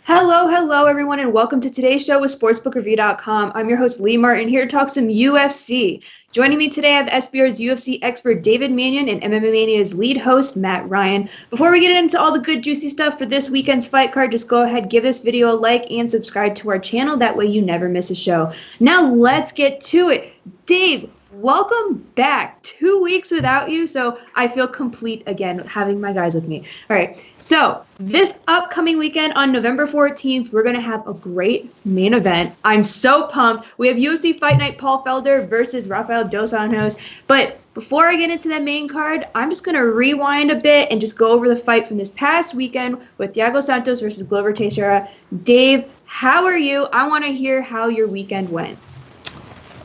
Hello, everyone, and welcome to today's show with SportsbookReview.com. I'm your host, Lee Martin, here to talk some UFC. Joining me today, I have SBR's UFC expert, David Manyun, and MMA Mania's lead host, Matt Ryan. Before we get into all the good, juicy stuff for this weekend's fight card, just go ahead, give this video a like, and subscribe to our channel. That way you never miss a show. Now, let's get to it. Dave, welcome back. 2 weeks without you, so I feel complete again having my guys with me. All right, so this upcoming weekend on November 14th, we're going to have a great main event. I'm so pumped. We have UFC Fight Night Paul Felder versus Rafael dos Anjos. But before I get into that main card, I'm just going to rewind a bit and just go over the fight from this past weekend with Thiago Santos versus Glover Teixeira. Dave, how are you? I want to hear how your weekend went.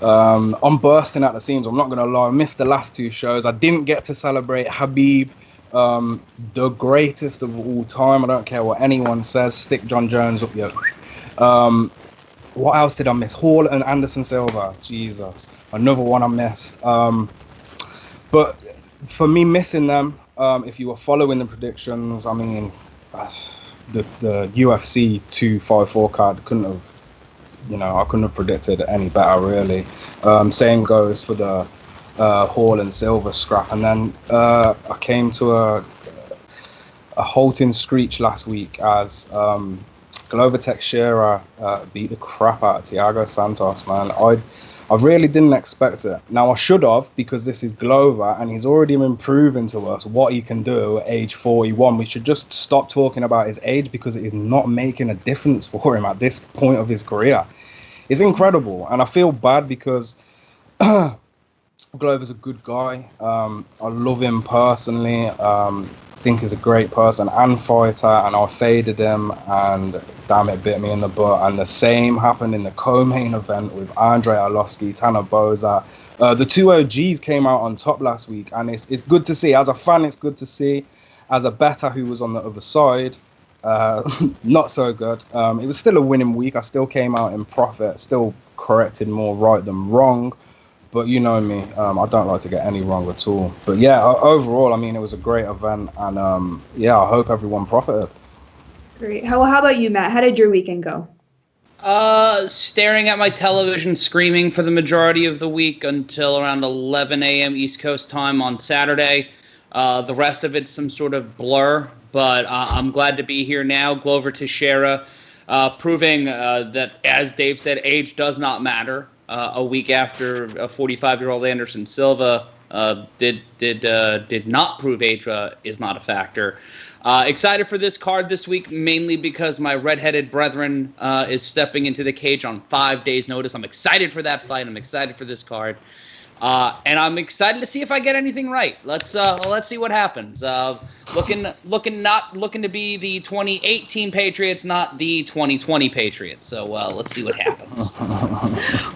I'm bursting at the seams. I'm not going to lie. I missed the last two shows. I didn't get to celebrate Khabib, the greatest of all time. I don't care what anyone says. Stick John Jones up your... what else did I miss? Hall and Anderson Silva. Jesus. Another one I missed. But for me missing them, if you were following the predictions, I mean, the UFC 254 card couldn't have... I couldn't have predicted any better, really. Same goes for the Hall and Silver scrap. And then I came to a halting screech last week as Glover Teixeira beat the crap out of Thiago Santos, man. I really didn't expect it. Now, I should have, because this is Glover, and he's already been proving to us what he can do at age 41. We should just stop talking about his age, because it is not making a difference for him at this point of his career. It's incredible, and I feel bad because Glover's a good guy. I love him personally. Think he's a great person and fighter, and I faded him, and damn, it bit me in the butt. And the same happened in the co-main event with Andre Arlovski, Tanner Boza. The two OGs came out on top last week, and it's good to see. As a fan, it's good to see. As a bettor who was on the other side, not so good. It was still a winning week. I still came out in profit, still corrected more right than wrong. But you know me, I don't like to get any wrong at all. But yeah, overall, I mean, it was a great event, and yeah, I hope everyone profited. Great. How about you, Matt? How did your weekend go? Staring at my television, screaming for the majority of the week until around 11 a.m. East Coast time on Saturday. The rest of it's some sort of blur, but I'm glad to be here now. Glover Teixeira, proving that, as Dave said, age does not matter. A week after a 45-year-old Anderson Silva did not prove age is not a factor. Excited for this card this week, mainly because my redheaded brethren is stepping into the cage on 5 days' notice. I'm excited for that fight. I'm excited for this card. And I'm excited to see if I get anything right. Let's see what happens. Looking to be the 2018 Patriots, not the 2020 Patriots. So let's see what happens.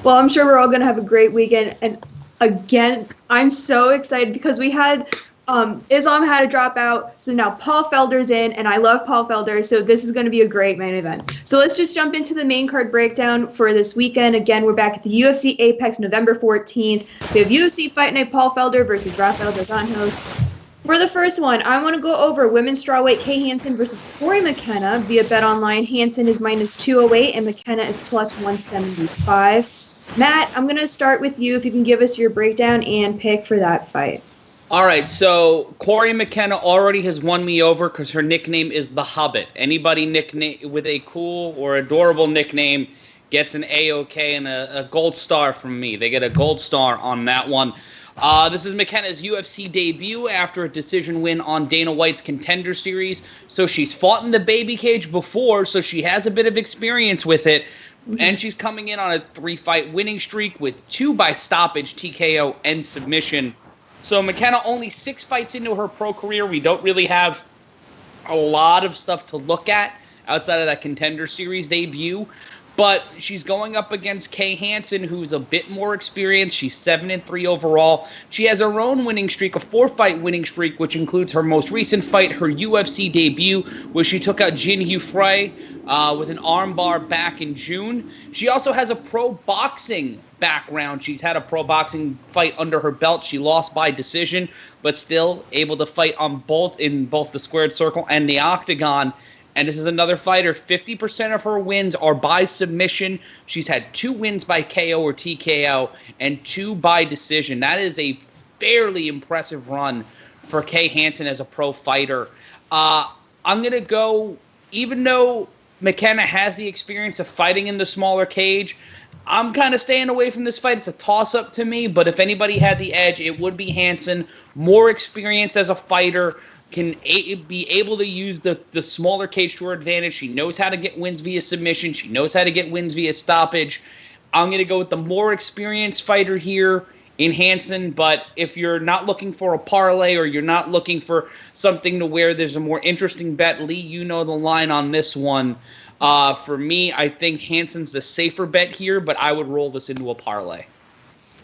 Well, I'm sure we're all going to have a great weekend. And again, I'm so excited because we had Islam had to drop out. So now Paul Felder's in, and I love Paul Felder. So this is going to be a great main event. So let's just jump into the main card breakdown for this weekend. Again, we're back at the UFC Apex November 14th. We have UFC Fight Night Paul Felder versus Rafael dos Anjos. For the first one, I want to go over women's strawweight Hansen versus Cory Mckenna via BetOnline. Hansen is minus 208 and Mckenna is plus 175. Matt, I'm going to start with you if you can give us your breakdown and pick for that fight. All right, so Cory Mckenna already has won me over because her nickname is The Hobbit. Anybody nickname with a cool or adorable nickname gets an A-OK and a gold star from me. They get a gold star on that one. This is McKenna's UFC debut after a decision win on Dana White's Contender Series. So she's fought in the baby cage before, so she has a bit of experience with it. And she's coming in on a 3-fight winning streak with 2 by stoppage, TKO, and submission. So McKenna only 6 fights into her pro career. We don't really have a lot of stuff to look at outside of that Contender Series debut. But she's going up against Hansen, who's a bit more experienced. She's 7-3 overall. She has her own winning streak, a 4-fight winning streak, which includes her most recent fight, her UFC debut, where she took out Jin Yu Frey with an armbar back in June. She also has a pro boxing background. She's had a pro boxing fight under her belt. She lost by decision, but still able to fight on in both the squared circle and the octagon. And this is another fighter. 50% of her wins are by submission. She's had 2 wins by KO or TKO and 2 by decision. That is a fairly impressive run for Kay Hansen as a pro fighter. I'm going to go, even though Mckenna has the experience of fighting in the smaller cage, I'm kind of staying away from this fight. It's a toss-up to me, but if anybody had the edge, it would be Hansen. More experience as a fighter, can be able to use the smaller cage to her advantage. She knows how to get wins via submission. She knows how to get wins via stoppage. I'm going to go with the more experienced fighter here in Hansen, but if you're not looking for a parlay or you're not looking for something to where there's a more interesting bet, Lee, you know the line on this one. For me, I think Hansen's the safer bet here, but I would roll this into a parlay.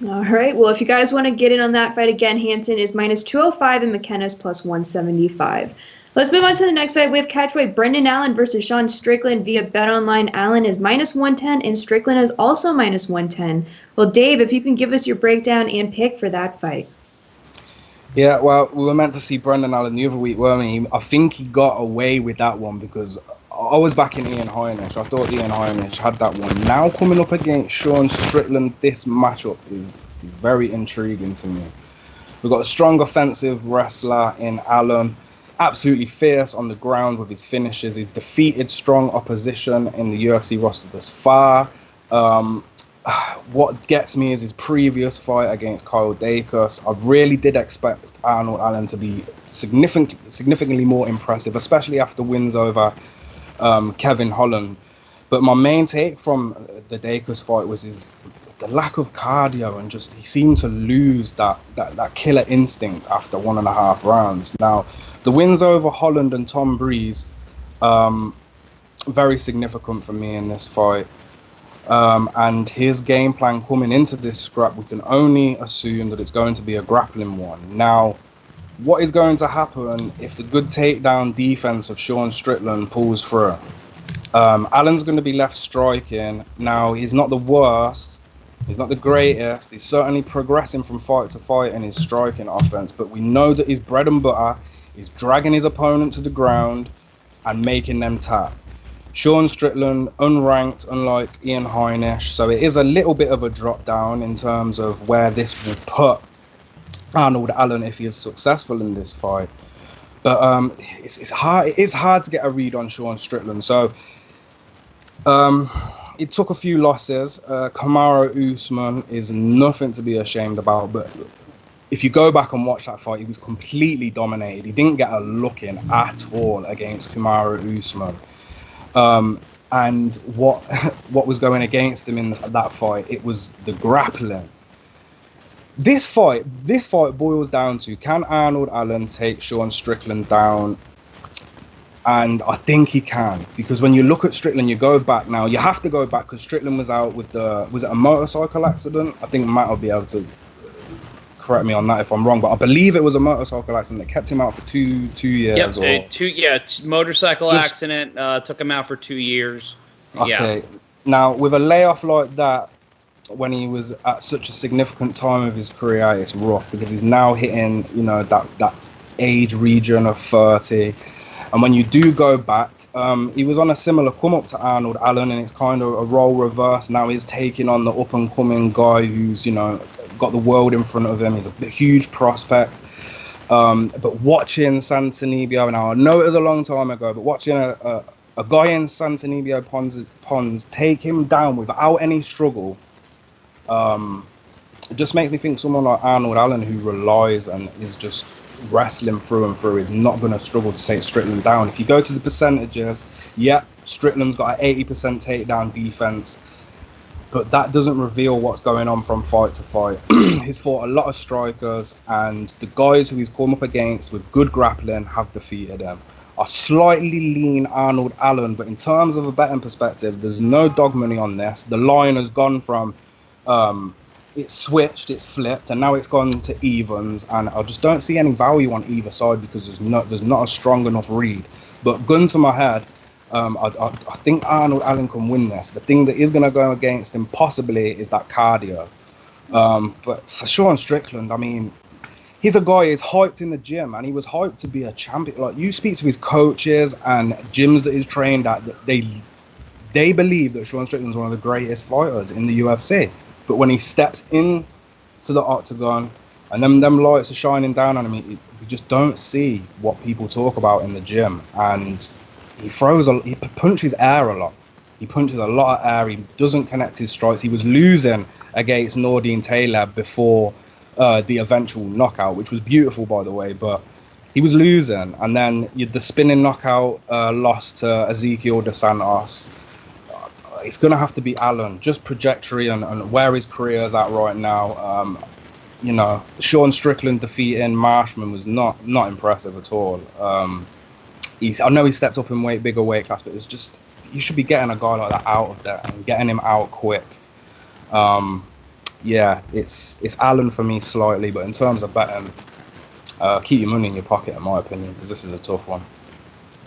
All right. Well, if you guys want to get in on that fight again, Hansen is minus 205 and Mckenna's plus 175. Let's move on to the next fight. We have catchweight Brendan Allen versus Sean Strickland via BetOnline. Allen is minus 110 and Strickland is also minus 110. Well, Dave, if you can give us your breakdown and pick for that fight. Yeah, well, we were meant to see Brendan Allen the other week, weren't we? I think he got away with that one because I was backing Ian Heinisch. I thought Ian Heinisch had that one. Now coming up against Sean Strickland, this matchup is very intriguing to me. We've got a strong offensive wrestler in Allen, absolutely fierce on the ground with his finishes. He's defeated strong opposition in the UFC roster thus far. What gets me is his previous fight against Kyle Dacus. I really did expect Arnold Allen to be significantly more impressive, especially after wins over Kevin Holland. But my main take from the Dacus fight was the lack of cardio, and just he seemed to lose that killer instinct after 1.5 rounds. Now, the wins over Holland and Tom Breeze, very significant for me in this fight. And his game plan coming into this scrap, we can only assume that it's going to be a grappling one. Now, what is going to happen if the good takedown defense of Sean Strickland pulls through? Allen's going to be left striking. Now, he's not the worst. He's not the greatest. He's certainly progressing from fight to fight in his striking offense. But we know that his bread and butter is dragging his opponent to the ground and making them tap. Sean Strickland, unranked, unlike Ian Heinisch. So it is a little bit of a drop down in terms of where this will put Arnold Allen if he is successful in this fight. But it's hard to get a read on Sean Strickland. So it took a few losses. Kamaru Usman is nothing to be ashamed about, but if you go back and watch that fight, he was completely dominated. He didn't get a look in at all against Kamaru Usman. And what was going against him in that fight, it was the grappling. This fight boils down to, can Arnold Allen take Sean Strickland down? And I think he can, because when you look at Strickland, you go back now. You have to go back because Strickland was out with was it a motorcycle accident? I think Matt will be able to correct me on that if I'm wrong, but I believe it was a motorcycle accident that kept him out for two years. Yep, motorcycle accident took him out for 2 years. Okay. Yeah. Now, with a layoff like that, when he was at such a significant time of his career, it's rough because he's now hitting, that age region of 30. And when you do go back, he was on a similar come up to Arnold Allen, and it's kind of a role reverse. Now he's taking on the up and coming guy who's, got the world in front of him. He's a huge prospect. But watching Santanibio, now I know it was a long time ago, but watching a guy in Santanibio Pons take him down without any struggle, it just makes me think someone like Arnold Allen, who relies and is just wrestling through and through, is not going to struggle to take Strickland down. If you go to the percentages, Strickland's got an 80% takedown defense, but that doesn't reveal what's going on from fight to fight. He's fought a lot of strikers, and the guys who he's come up against with good grappling have defeated him. I slightly lean Arnold Allen, but in terms of a betting perspective, there's no dog money on this. The line has gone from it's switched, it's flipped, and now it's gone to evens, and I just don't see any value on either side because there's not a strong enough read. But gun to my head, I think Arnold Allen can win this. The thing that is going to go against him possibly is that cardio. But for Sean Strickland, I mean, he's a guy who's hyped in the gym, and he was hyped to be a champion. Like, you speak to his coaches and gyms that he's trained at, they believe that Sean Strickland's one of the greatest fighters in the UFC. But when he steps in to the octagon and them lights are shining down on him, you just don't see what people talk about in the gym. And he punches air a lot. He punches a lot of air. He doesn't connect his strikes. He was losing against Nordine Taylor before the eventual knockout, which was beautiful, by the way, but he was losing. And then the spinning knockout loss to Ezekiel dos Santos. It's going to have to be Allen, just trajectory and where his career is at right now. You know, Sean Strickland defeating Marshman was not impressive at all. I know he stepped up in bigger weight class, but it's just, you should be getting a guy like that out of there and getting him out quick. Yeah, it's Allen for me slightly, but in terms of betting, keep your money in your pocket, in my opinion, because this is a tough one.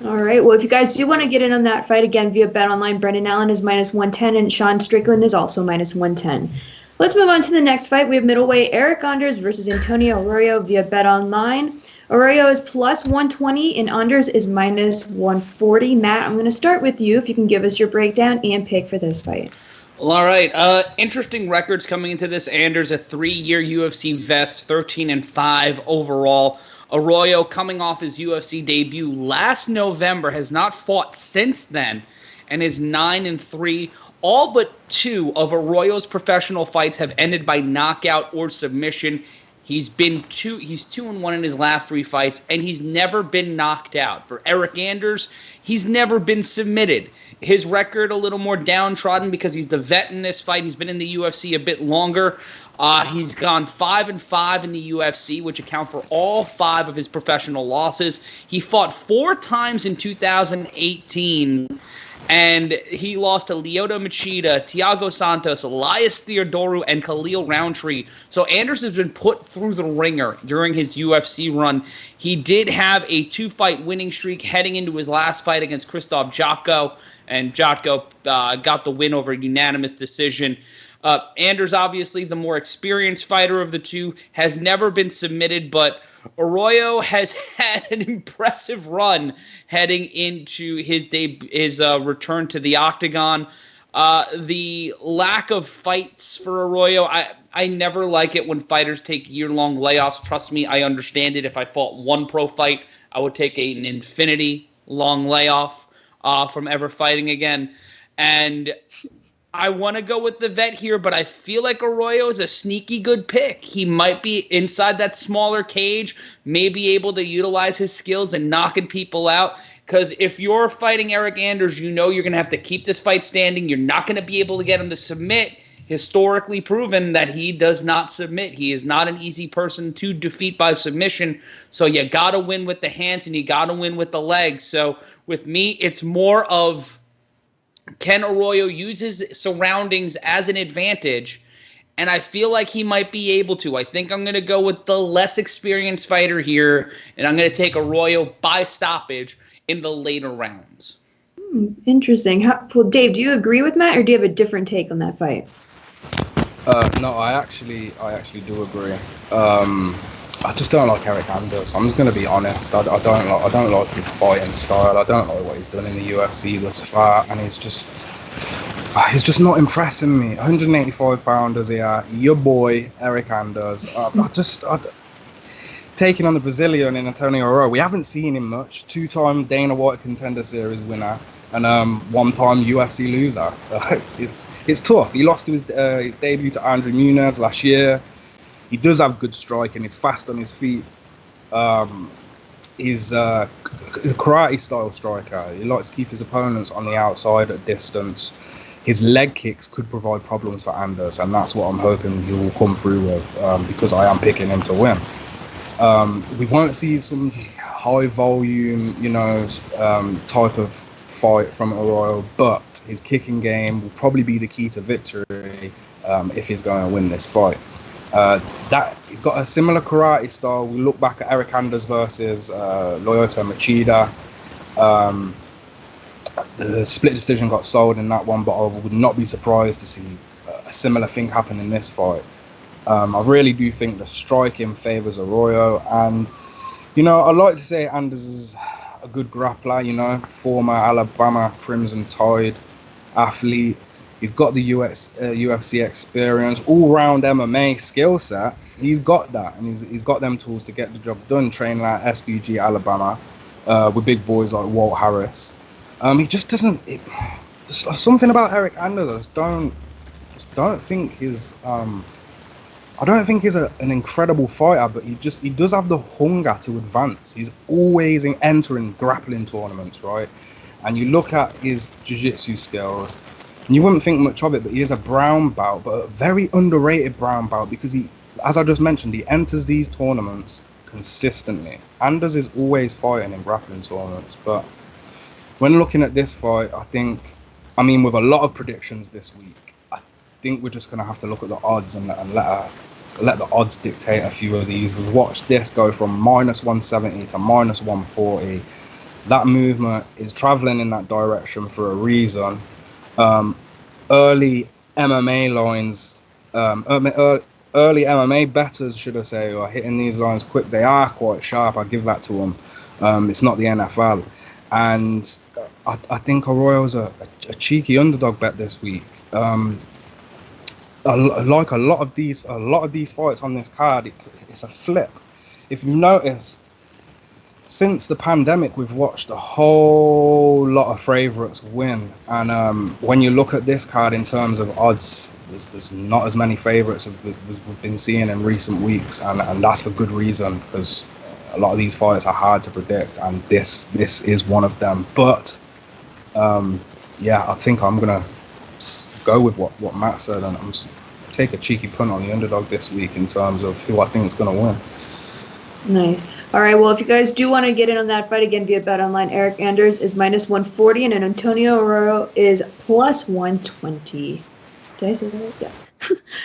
All right. Well, if you guys do want to get in on that fight again via BetOnline, Brendan Allen is -110 and Sean Strickland is also -110. Let's move on to the next fight. We have middleweight Eryk Anders versus Antonio Arroyo via BetOnline. Arroyo is +120 and Anders is -140. Matt, I'm going to start with you if you can give us your breakdown and pick for this fight. Well, all right. Interesting records coming into this. Anders, a 3-year UFC vet, 13-5 overall. Arroyo, coming off his UFC debut last November, has not fought since then and is 9-3. All but 2 of Arroyo's professional fights have ended by knockout or submission. He's 2-1 in his last 3 fights, and he's never been knocked out. For Eryk Anders, he's never been submitted. His record a little more downtrodden because he's the vet in this fight. He's been in the UFC a bit longer. He's gone 5-5 in the UFC, which account for all 5 of his professional losses. He fought 4 times in 2018, and he lost to Lyoto Machida, Thiago Santos, Elias Theodorou, and Khalil Roundtree. So Anders has been put through the ringer during his UFC run. He did have a 2-fight winning streak heading into his last fight against Krzysztof Jotko, and Jotko got the win over unanimous decision. Anders, obviously the more experienced fighter of the two, has never been submitted, but Arroyo has had an impressive run heading into his return to the octagon. The lack of fights for Arroyo, I never like it when fighters take year-long layoffs. Trust me, I understand it. If I fought one pro fight, I would take an infinity-long layoff from ever fighting again. And I want to go with the vet here, but I feel like Arroyo is a sneaky good pick. He might be inside that smaller cage, may be able to utilize his skills and knocking people out. Because if you're fighting Eryk Anders, you know you're going to have to keep this fight standing. You're not going to be able to get him to submit. Historically proven that he does not submit. He is not an easy person to defeat by submission. So you got to win with the hands and you got to win with the legs. So with me, it's more of, can Arroyo use his surroundings as an advantage? And I feel like he might be able to. I think I'm going to go with the less experienced fighter here, and I'm going to take Arroyo by stoppage in the later rounds. Interesting. Well, Dave, do you agree with Matt, or do you have a different take on that fight? No, I actually do agree. I just don't like Eryk Anders. I'm just going to be honest. I don't like his fighting style. I don't like what he's done in the UFC thus far, and he's just not impressing me. 185 pounders here, your boy Eryk Anders. Taking on the Brazilian in Antonio Arroyo. We haven't seen him much. 2-time Dana White Contender Series winner and 1-time UFC loser. It's tough. He lost his debut to Andre Muniz last year. He does have good striking. He's fast on his feet. He's a karate-style striker. He likes to keep his opponents on the outside at distance. His leg kicks could provide problems for Anders, and that's what I'm hoping he will come through with, because I am picking him to win. We won't see some high-volume, type of fight from Arroyo, but his kicking game will probably be the key to victory if he's going to win this fight. That he's got a similar karate style. We look back at Eryk Anders versus Lyoto Machida. The split decision got sold in that one, but I would not be surprised to see a similar thing happen in this fight. I really do think the striking favours Arroyo, and I like to say Anders is a good grappler. Former Alabama Crimson Tide athlete. He's got the UFC experience, all-round MMA skill set. He's got that, and he's got them tools to get the job done. Training like SBG Alabama with big boys like Walt Harris. He just doesn't. There's something about Eryk Anders. I don't think he's an incredible fighter, but he does have the hunger to advance. He's always entering grappling tournaments, right? And you look at his jiu-jitsu skills, and you wouldn't think much of it, but he is a brown belt, but a very underrated brown belt, because he, as I just mentioned, he enters these tournaments consistently. Anders is always fighting in grappling tournaments, but when looking at this fight, with a lot of predictions this week, I think we're just going to have to look at the odds and let the odds dictate a few of these. We've watched this go from -170 to -140. That movement is traveling in that direction for a reason. Early MMA lines, early MMA bettors, should I say, are hitting these lines quick. They are quite sharp. I give that to them. It's not the NFL, and I think Arroyo's a cheeky underdog bet this week. Like a lot of these fights on this card, it's a flip. If you've noticed, since the pandemic, we've watched a whole lot of favourites win, and when you look at this card in terms of odds, there's not as many favourites as we've been seeing in recent weeks, and that's for good reason, because a lot of these fights are hard to predict, and this is one of them. But I think I'm gonna go with what Matt said, and I'm take a cheeky punt on the underdog this week in terms of who I think is gonna win. Nice. All right. Well, if you guys do want to get in on that fight again via BetOnline, Eryk Anders is -140, and Antonio Arroyo is +120. Did I say that? Yes.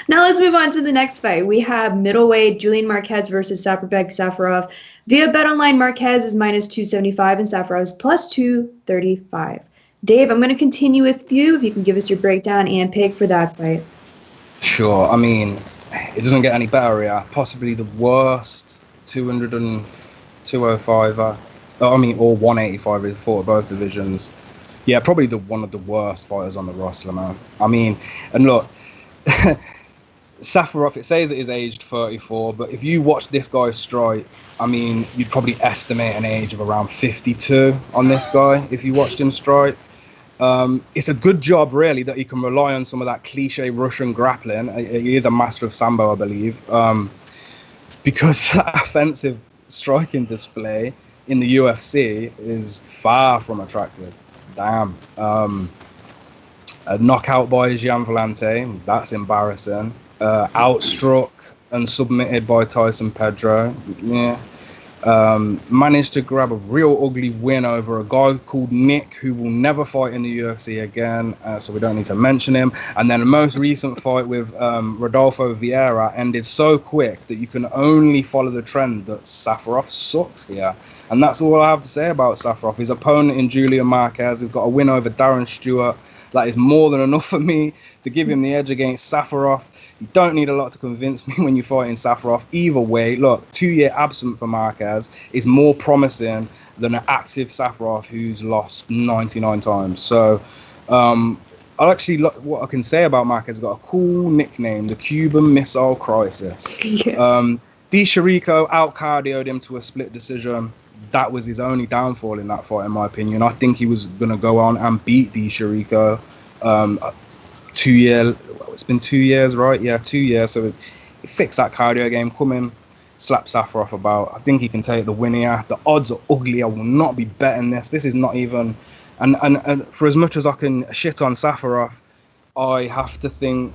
Now let's move on to the next fight. We have middleweight Julian Marquez versus Saparbek Safarov. Via BetOnline, Marquez is -275 and Safarov is +235. Dave, I'm going to continue with you. If you can give us your breakdown and pick for that fight. Sure. It doesn't get any better here. Possibly the worst 205 or 185 is fought both divisions. Yeah, probably one of the worst fighters on the roster, man. And look, Safarov, it says it is aged 34, but if you watch this guy strike, you'd probably estimate an age of around 52 on this guy if you watched him strike. It's a good job, really, that he can rely on some of that cliche Russian grappling. He is a master of Sambo, I believe, because that offensive striking display in the UFC is far from attractive. Damn. A knockout by Gian Vellante, that's embarrassing. Outstruck and submitted by Tyson Pedro. Yeah. Managed to grab a real ugly win over a guy called Nick, who will never fight in the UFC again, so we don't need to mention him. And then the most recent fight with Rodolfo Vieira ended so quick that you can only follow the trend that Safarov sucks here. And that's all I have to say about Safarov. His opponent in Julian Marquez has got a win over Darren Stewart. That is more than enough for me to give him the edge against Safarov. You don't need a lot to convince me when you're fighting Safarov. Either way, look, 2-year absent for Marquez is more promising than an active Safarov who's lost 99 times. So what I can say about Marquez, has got a cool nickname, the Cuban Missile Crisis. Yeah. Teixeira out-cardioed him to a split decision. That was his only downfall in that fight, in my opinion. I think he was going to go on and beat Teixeira. 2 year, it's been 2 years, right? Yeah, 2 years. So he fixed that cardio game, come in, slap Safarov about. I think he can take the win here. The odds are ugly. I will not be betting this. This is not even... And for as much as I can shit on Safarov, I have to think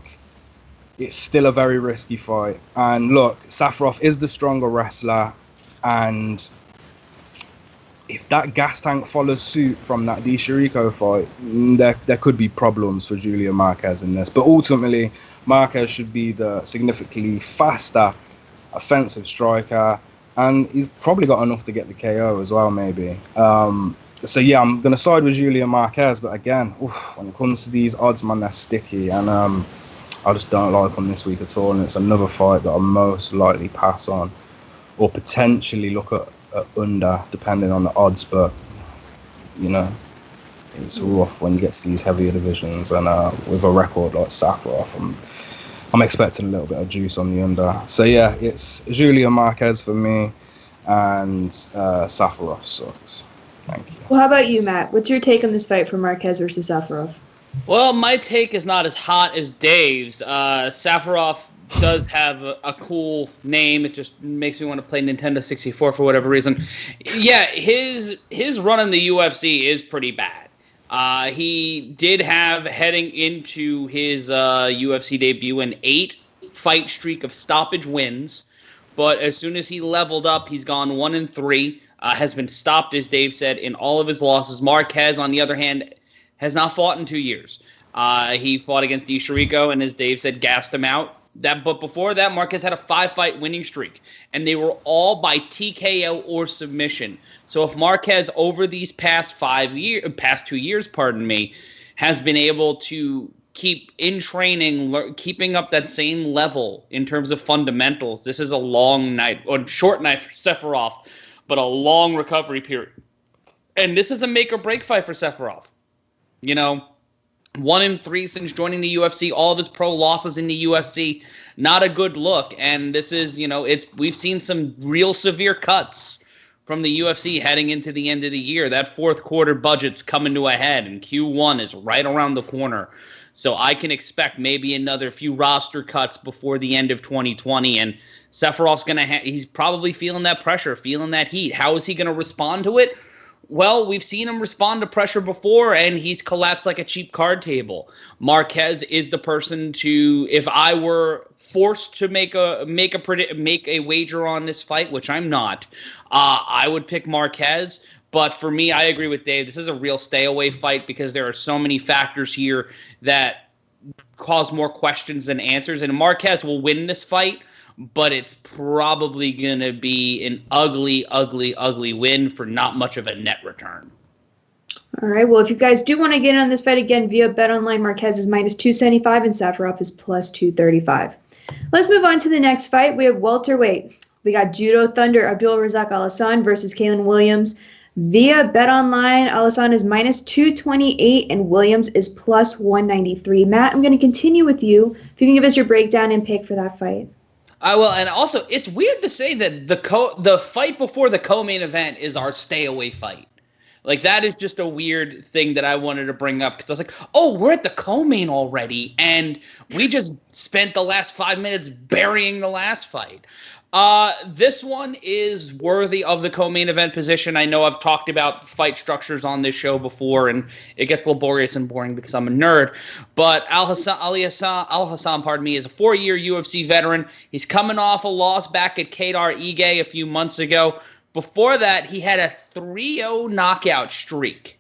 it's still a very risky fight. And look, Safarov is the stronger wrestler, and if that gas tank follows suit from that Teixeira fight, there could be problems for Julian Marquez in this. But ultimately, Marquez should be the significantly faster offensive striker, and he's probably got enough to get the KO as well, maybe. So yeah, I'm going to side with Julian Marquez, but again, when it comes to these odds, man, they're sticky. And I just don't like him this week at all, and it's another fight that I'll most likely pass on or potentially look at under, depending on the odds. But, you know, it's rough when you get to these heavier divisions, and with a record like Safarov, I'm expecting a little bit of juice on the under. So yeah, it's Julian Marquez for me, and Safarov sucks. Thank you. Well, how about you, Matt? What's your take on this fight for Marquez versus Safarov? Well, my take is not as hot as Dave's. Safarov does have a cool name. It just makes me want to play Nintendo 64 for whatever reason. Yeah, his run in the UFC is pretty bad. He did have, heading into his UFC debut, an 8-fight streak of stoppage wins. But as soon as he leveled up, he's gone 1-3. Has been stopped, as Dave said, in all of his losses. Marquez, on the other hand, has not fought in 2 years. He fought against Teixeira, and as Dave said, gassed him out. But before that, Marquez had a 5-fight winning streak, and they were all by TKO or submission. So if Marquez, over these past 2 years, has been able to keep in training, keeping up that same level in terms of fundamentals, this is a long night, or short night for Safarov, but a long recovery period. And this is a make or break fight for Safarov. You know, 1-3 since joining the UFC, all of his pro losses in the UFC, not a good look. And this is, you know, we've seen some real severe cuts from the UFC heading into the end of the year. That fourth quarter budget's coming to a head, and Q1 is right around the corner. So I can expect maybe another few roster cuts before the end of 2020. And Safarov's he's probably feeling that pressure, feeling that heat. How is he going to respond to it? Well, we've seen him respond to pressure before, and he's collapsed like a cheap card table. Marquez is the person to, if I were forced to make a wager on this fight, which I'm not, I would pick Marquez. But for me, I agree with Dave. This is a real stay-away fight because there are so many factors here that cause more questions than answers. And Marquez will win this fight, but it's probably going to be an ugly, ugly, ugly win for not much of a net return. All right. Well, if you guys do want to get in on this fight again via BetOnline, Marquez is -275 and Safarov is +235. Let's move on to the next fight. We have welterweight. We got Judo Thunder Abdul Razak Alhassan versus Kalinn Williams. Via BetOnline, Alhassan is -228 and Williams is +193. Matt, I'm going to continue with you. If you can give us your breakdown and pick for that fight. I will, and also it's weird to say that the fight before the co-main event is our stay-away fight. Like, that is just a weird thing that I wanted to bring up because I was like, oh, we're at the co-main already, and we just spent the last 5 minutes burying the last fight. This one is worthy of the co-main event position. I know I've talked about fight structures on this show before, and it gets laborious and boring because I'm a nerd. But Alhassan, is a 4-year UFC veteran. He's coming off a loss back at Kadar Ige a few months ago. Before that, he had a 3-0 knockout streak.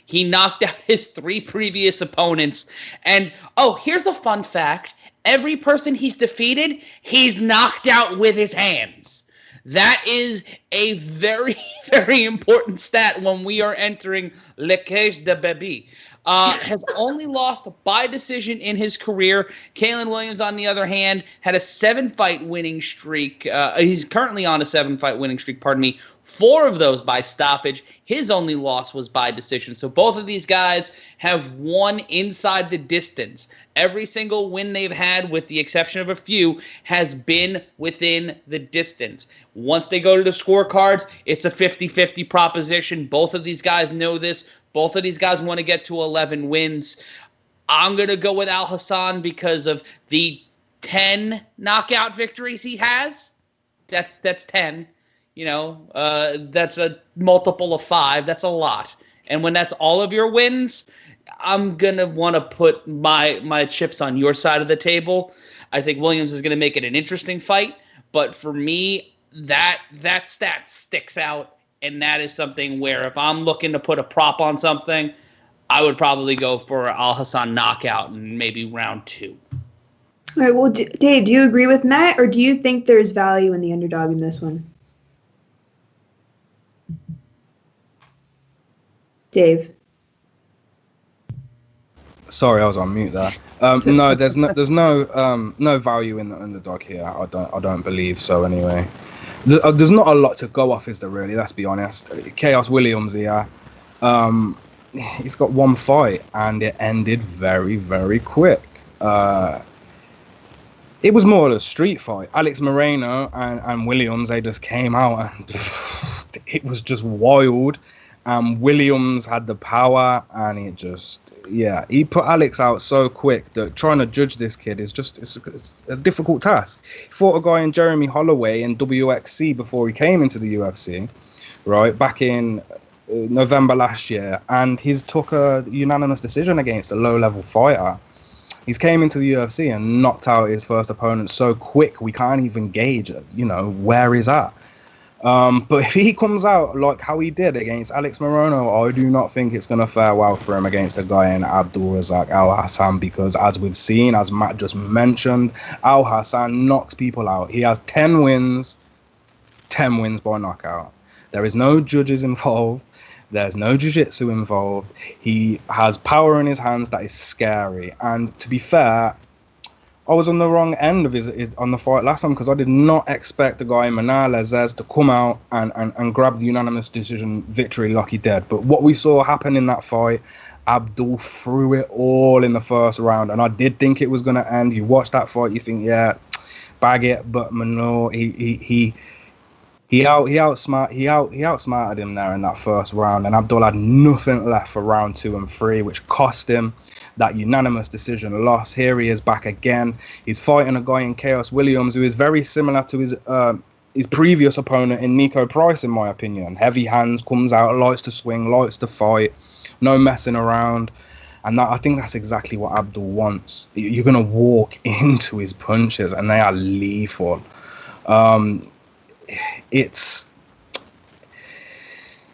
He knocked out his 3 previous opponents. And, oh, here's a fun fact. Every person he's defeated, he's knocked out with his hands. That is a very, very important stat when we are entering Le Cage de Bébé. Has only lost by decision in his career. Kalinn Williams, on the other hand, had a 7-fight winning streak. He's currently on a 7-fight winning streak, 4 of those by stoppage. His only loss was by decision. So both of these guys have won inside the distance. Every single win they've had, with the exception of a few, has been within the distance. Once they go to the scorecards, it's a 50-50 proposition. Both of these guys know this. Both of these guys want to get to 11 wins. I'm going to go with Alhassan because of the 10 knockout victories he has. That's 10. You know, that's a multiple of 5. That's a lot. And when that's all of your wins, I'm going to want to put my chips on your side of the table. I think Williams is going to make it an interesting fight. But for me, that stat sticks out. And that is something where if I'm looking to put a prop on something, I would probably go for Alhassan knockout in maybe round 2. All right. Well, Dave, do you agree with Matt, or do you think there's value in the underdog in this one? Dave. Sorry, I was on mute there. No, there's no value in the underdog here. I don't believe so. Anyway, there's not a lot to go off, is there really? Let's be honest. Chaos Williams here. He's got one fight and it ended very, very quick. It was more of a street fight. Alex Moreno and Williams, they just came out and it was just wild. Williams had the power and it just, he put Alex out so quick that trying to judge this kid is just it's a difficult task. He fought a guy in Jeremy Holloway in WXC before he came into the UFC, right, back in November last year, and he's took a unanimous decision against a low-level fighter. He's came into the UFC and knocked out his first opponent so quick we can't even gauge, where he's at. But if he comes out like how he did against Alex Moreno, I do not think it's going to fare well for him against a guy in Abdul Razak Alhassan, because as we've seen, as Matt just mentioned, Alhassan knocks people out. He has 10 wins by knockout. There is no judges involved. There's no jiu-jitsu involved. He has power in his hands that is scary. And to be fair, I was on the wrong end of his on the fight last time, because I did not expect a guy in Manalazes to come out and grab the unanimous decision victory like he did. But what we saw happen in that fight, Abdul threw it all in the first round, and I did think it was going to end. You watch that fight, you think, bag it, but no, he outsmarted him there in that first round, and Abdul had nothing left for round 2 and 3, which cost him that unanimous decision loss. Here he is back again. He's fighting a guy in Chaos Williams who is very similar to his previous opponent in Nico Price, in my opinion. Heavy hands, comes out, likes to swing, likes to fight, no messing around. And I think that's exactly what Abdul wants. You're going to walk into his punches and they are lethal.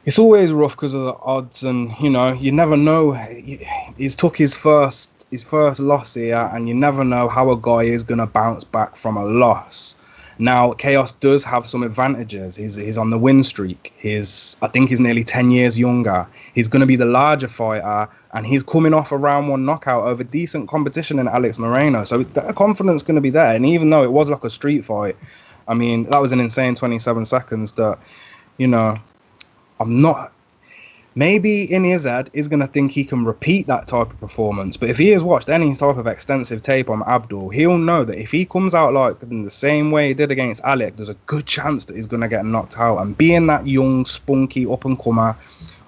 It's always rough because of the odds, and you never know. He's took his first loss here, and you never know how a guy is going to bounce back from a loss. Now, Chaos does have some advantages. He's on the win streak. I think he's nearly 10 years younger. He's going to be the larger fighter, and he's coming off a round 1 knockout over decent competition in Alex Moreno. So that confidence is going to be there. And even though it was like a street fight, I mean, that was an insane 27 seconds that, I'm not... Maybe in his head, he's going to think he can repeat that type of performance. But if he has watched any type of extensive tape on Abdul, he'll know that if he comes out like in the same way he did against Alec, there's a good chance that he's going to get knocked out. And being that young, spunky up-and-comer,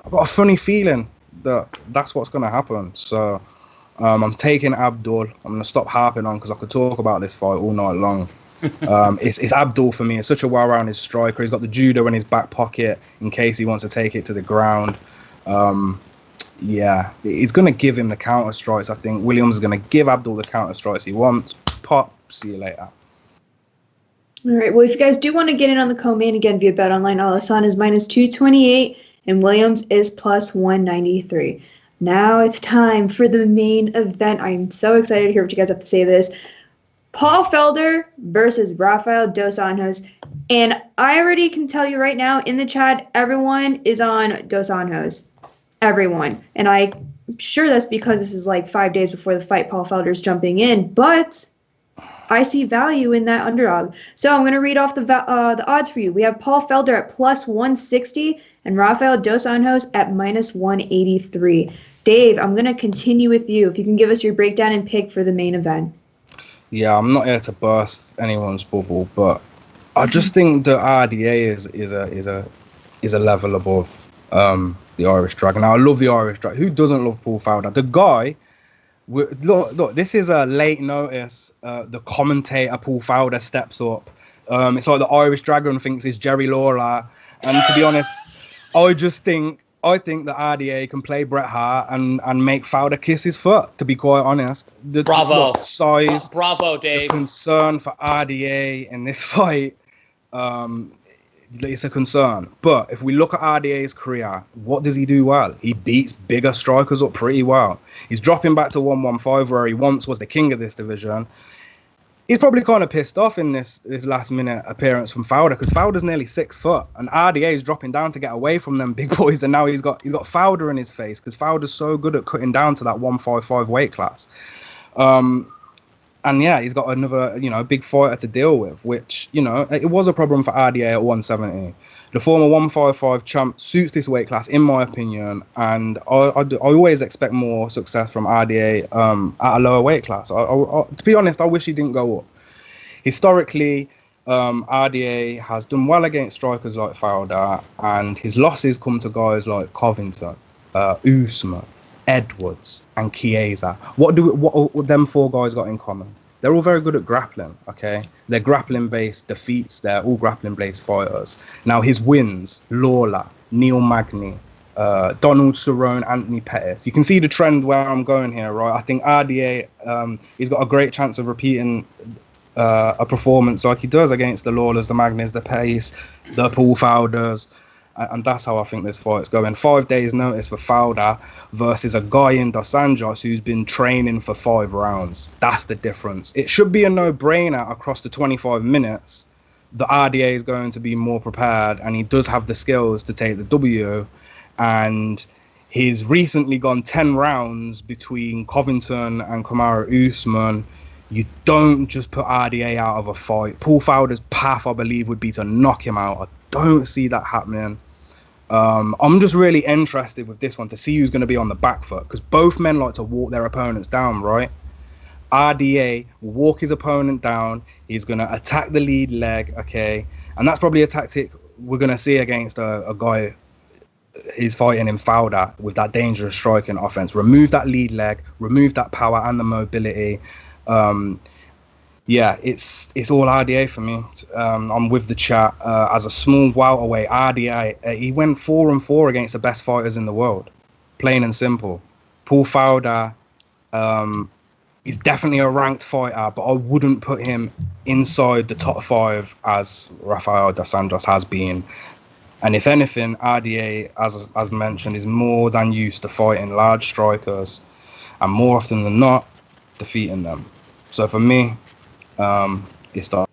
I've got a funny feeling that that's what's going to happen. So I'm taking Abdul. I'm going to stop harping on because I could talk about this fight all night long. It's Abdul for me. It's such a well-rounded striker. He's got the judo in his back pocket in case he wants to take it to the ground. He's going to give him the counter strikes. I think Williams is going to give Abdul the counter strikes he wants. Pop. See you later. All right. Well, if you guys do want to get in on the co-main again via BetOnline, Alhassan is -228 and Williams is +193. Now it's time for the main event. I'm so excited to hear what you guys have to say this. Paul Felder versus Rafael dos Anjos. And I already can tell you right now in the chat, everyone is on Dos Anjos. Everyone. And I'm sure that's because this is like 5 days before the fight. Paul Felder's jumping in. But I see value in that underdog. So I'm going to read off the odds for you. We have Paul Felder at +160 and Rafael dos Anjos at -183. Dave, I'm going to continue with you. If you can give us your breakdown and pick for the main event. Yeah, I'm not here to burst anyone's bubble, but I just think the RDA is a level above the Irish Dragon. Now, I love the Irish Dragon. Who doesn't love Paul Felder? The guy, look, this is a late notice. The commentator Paul Felder steps up. It's like the Irish Dragon thinks it's Jerry Lawler, and to be honest, I think the RDA can play Bret Hart and make Felder kiss his foot, to be quite honest. Bravo. Size. Bravo, Dave. The concern for RDA in this fight, it's a concern. But if we look at RDA's career, what does he do well? He beats bigger strikers up pretty well. He's dropping back to 115, where he once was the king of this division. He's probably kind of pissed off in this last-minute appearance from Felder, because Felder's nearly 6 foot, and RDA is dropping down to get away from them big boys, and now he's got Felder in his face, because Felder's so good at cutting down to that 155 weight class. And yeah, he's got another, big fighter to deal with, which, it was a problem for RDA at 170. The former 155 champ suits this weight class, in my opinion, and I always expect more success from RDA at a lower weight class. To be honest, I wish he didn't go up. Historically, RDA has done well against strikers like Felder, and his losses come to guys like Covington, Usman, Edwards, and Chiesa. What them four guys got in common? They're all very good at grappling, okay? They're grappling-based defeats. They're all grappling-based fighters. Now, his wins, Lawler, Neil Magny, Donald Cerrone, Anthony Pettis. You can see the trend where I'm going here, right? I think RDA, he's got a great chance of repeating a performance like he does against the Lawlers, the Magnys, the Pettis, the Paul Felders. And that's how I think this fight's going. 5 days notice for Felder versus a guy in Dos Anjos who's been training for 5 rounds. That's the difference. It should be a no-brainer across the 25 minutes. The RDA is going to be more prepared, and he does have the skills to take the W. And he's recently gone 10 rounds between Covington and Kamaru Usman. You don't just put RDA out of a fight. Paul Felder's path, I believe, would be to knock him out. I don't see that happening. I'm just really interested with this one to see who's going to be on the back foot, because both men like to walk their opponents down, right? RDA will walk his opponent down. He's going to attack the lead leg, okay? And that's probably a tactic we're going to see against a guy he's fighting in Felder with that dangerous striking offense. Remove that lead leg, remove that power and the mobility. Yeah, it's all RDA for me. I'm with the chat. As a small welterweight, RDA, he went 4-4 against the best fighters in the world. Plain and simple. Paul Felder, he's definitely a ranked fighter, but I wouldn't put him inside the top 5 as Rafael dos Anjos has been. And if anything, RDA, as mentioned, is more than used to fighting large strikers, and more often than not, defeating them. So for me, it's the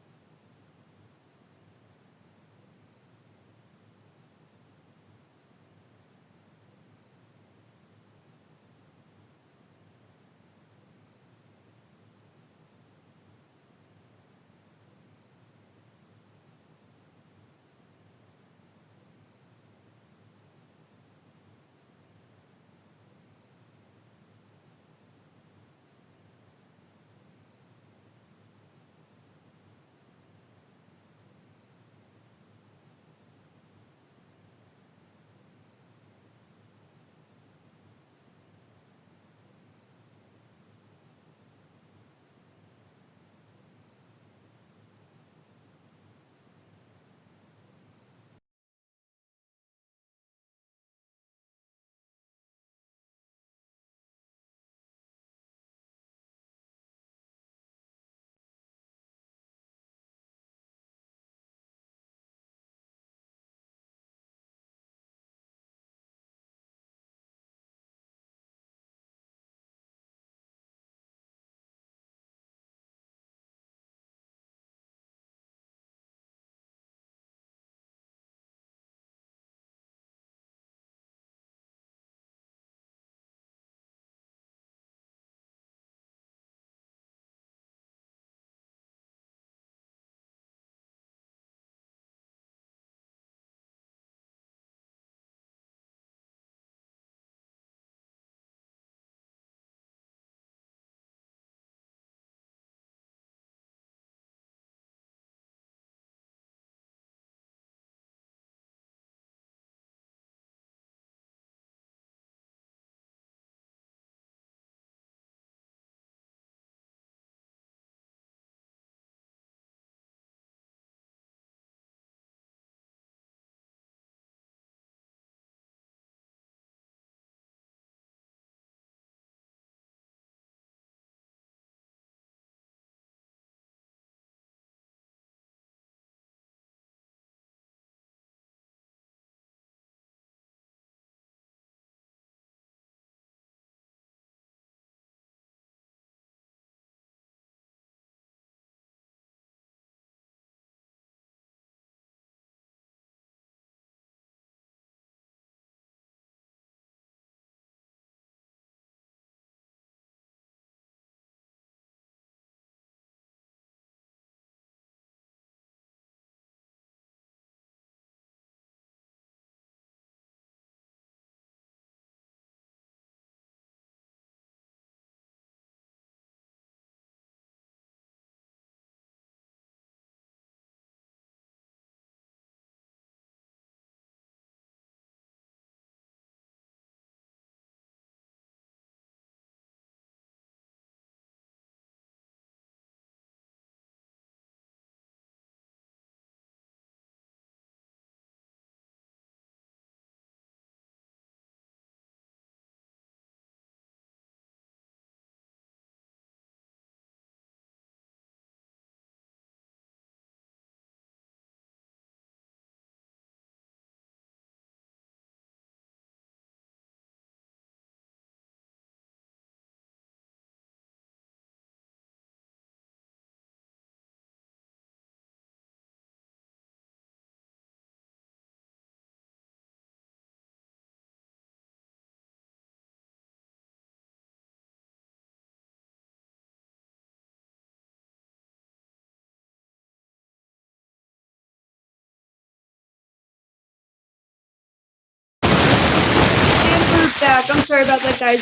back. I'm sorry about that, guys.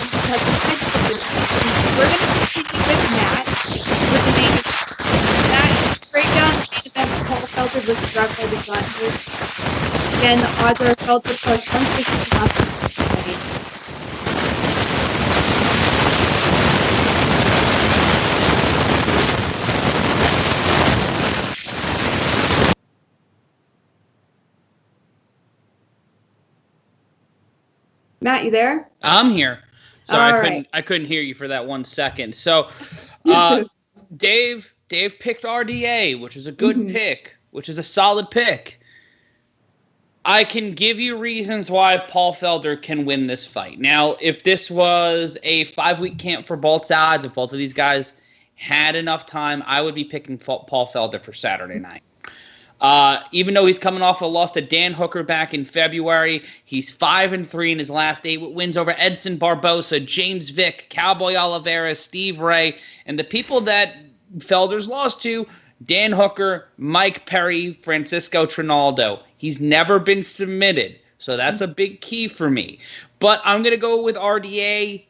We're going to continue with Matt with the main event. Breakdown the main event, Paul Felder versus Rafael dos Anjos. Again, the odds are Felder plus 160. Matt, you there? I'm here. Sorry, All I couldn't hear you for that 1 second. So, Dave picked RDA, which is a good pick, which is a solid pick. I can give you reasons why Paul Felder can win this fight. Now, if this was a 5-week camp for both sides, if both of these guys had enough time, I would be picking Paul Felder for Saturday night. Even though he's coming off a loss to Dan Hooker back in February, he's 5-3 in his last 8 wins over Edson Barbosa, James Vick, Cowboy Oliveira, Steve Ray, and the people that Felder's lost to, Dan Hooker, Mike Perry, Francisco Trinaldo. He's never been submitted, so that's a big key for me. But I'm going to go with RDA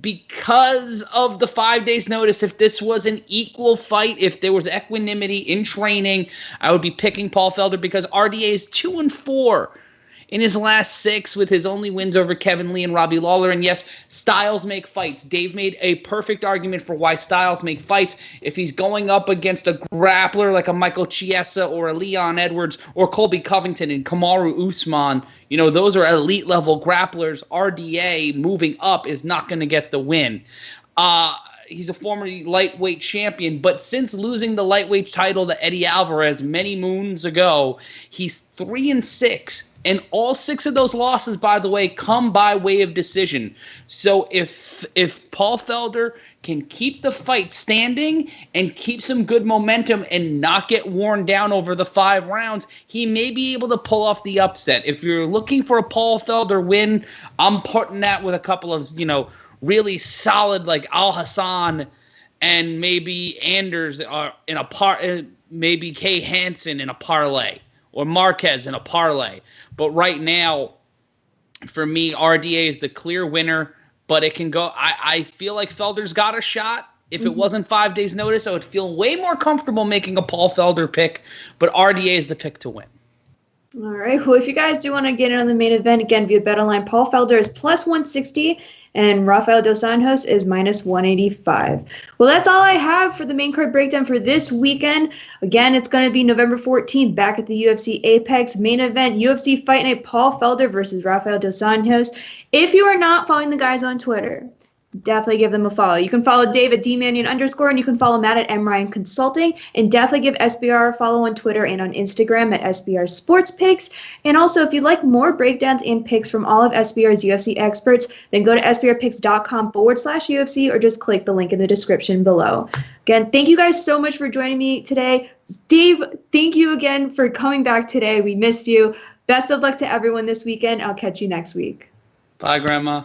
because of the 5 days notice. If this was an equal fight, if there was equanimity in training, I would be picking Paul Felder because RDA is 2-4 in his last 6 with his only wins over Kevin Lee and Robbie Lawler. And yes, styles make fights. Dave made a perfect argument for why styles make fights. If he's going up against a grappler like a Michael Chiesa or a Leon Edwards or Colby Covington and Kamaru Usman, you know, those are elite level grapplers. RDA moving up is not going to get the win. He's a former lightweight champion, but since losing the lightweight title to Eddie Alvarez many moons ago, he's 3-6. And all 6 of those losses, by the way, come by way of decision. So if Paul Felder can keep the fight standing and keep some good momentum and not get worn down over the 5 rounds, he may be able to pull off the upset. If you're looking for a Paul Felder win, I'm putting that with a couple of, really solid like Alhassan and maybe Anders in a maybe Kay Hansen in a parlay or Marquez in a parlay. But right now, for me, RDA is the clear winner, but it can go. I feel like Felder's got a shot. If it wasn't 5 days notice, I would feel way more comfortable making a Paul Felder pick, but RDA is the pick to win. All right. Well, if you guys do want to get in on the main event, again, via BetOnline, Paul Felder is plus 160 and Rafael dos Anjos is minus 185. Well, that's all I have for the main card breakdown for this weekend. Again, it's going to be November 14th back at the UFC Apex main event, UFC Fight Night, Paul Felder versus Rafael dos Anjos. If you are not following the guys on Twitter, definitely give them a follow. You can follow Dave at @DManion_, and you can follow Matt at MRyan Consulting. And definitely give SBR a follow on Twitter and on Instagram at SBR Sports Picks. And also, if you'd like more breakdowns and picks from all of SBR's UFC experts, then go to sbrpicks.com/UFC or just click the link in the description below. Again, thank you guys so much for joining me today. Dave, thank you again for coming back today. We missed you. Best of luck to everyone this weekend. I'll catch you next week. Bye, Grandma.